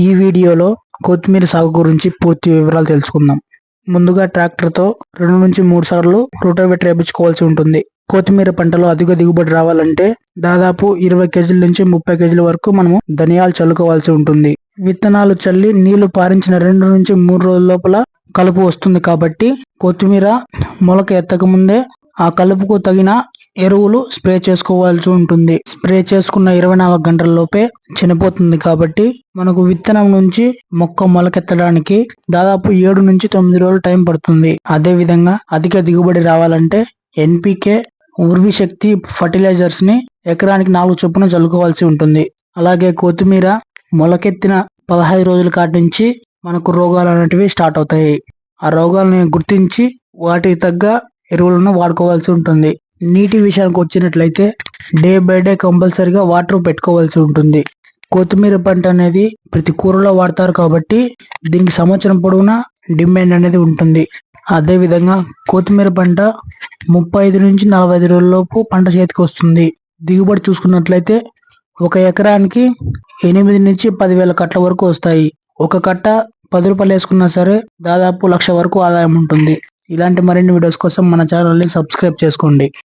ఈ వీడియోలో కొత్తిమీర సాగు గురించి పూర్తి వివరాలు తెలుసుకుందాం. ముందుగా ట్రాక్టర్తో 2 నుంచి 3 సార్లు రోటోవేటర్ వేయించుకోవాల్సి ఉంటుంది. కొత్తిమీర పంటలో అధిక దిగుబడి రావాలంటే దాదాపు 20 కేజీల నుంచి 30 కేజీల వరకు మనము ధనియాలు చల్లుకోవాల్సి ఉంటుంది. విత్తనాలు చల్లి నీళ్లు పారించిన 2 నుంచి 3 రోజుల లోపల కలుపు వస్తుంది కాబట్టి కొత్తిమీర మొలక ఎత్తక ముందే ఆ కలుపుకు తగిన ఎరువులు స్ప్రే చేసుకోవాల్సి ఉంటుంది. స్ప్రే చేసుకున్న 24 గంటల లోపే చనిపోతుంది కాబట్టి మనకు విత్తనం నుంచి మొక్క మొలకెత్తడానికి దాదాపు 7 నుంచి 9 రోజులు టైం పడుతుంది. అదే విధంగా అధిక దిగుబడి రావాలంటే ఎన్పికే, ఉర్వి శక్తి ఫర్టిలైజర్స్ ని ఎకరానికి 4 చొప్పున చల్లుకోవాల్సి ఉంటుంది. అలాగే కొత్తిమీర మొలకెత్తిన 15 రోజుల కాటి నుంచి మనకు రోగాలు అనేటివి స్టార్ట్ అవుతాయి. ఆ రోగాలని గుర్తించి వాటికి తగ్గ ఎరువులను వాడుకోవాల్సి ఉంటుంది. నీటి విషయానికి వచ్చినట్లయితే డే బై డే కంపల్సరిగా వాటర్ పెట్టుకోవాల్సి ఉంటుంది. కొత్తిమీర పంట అనేది ప్రతి కూరలో వాడతారు కాబట్టి దీనికి సంవత్సరం పొడవునా డిమాండ్ అనేది ఉంటుంది. అదే విధంగా కొత్తిమీర పంట 35 నుంచి 45 రోజుల లోపు పంట చేతికి వస్తుంది. దిగుబడి చూసుకున్నట్లయితే ఒక ఎకరానికి 8 నుంచి 10,000 కట్ల వరకు వస్తాయి. ఒక కట్ట 10 రూపాయలు వేసుకున్నా సరే దాదాపు 1,00,000 వరకు ఆదాయం ఉంటుంది. ఇలాంటి మరిన్ని వీడియోస్ కోసం మన ఛానల్ని సబ్స్క్రైబ్ చేసుకోండి.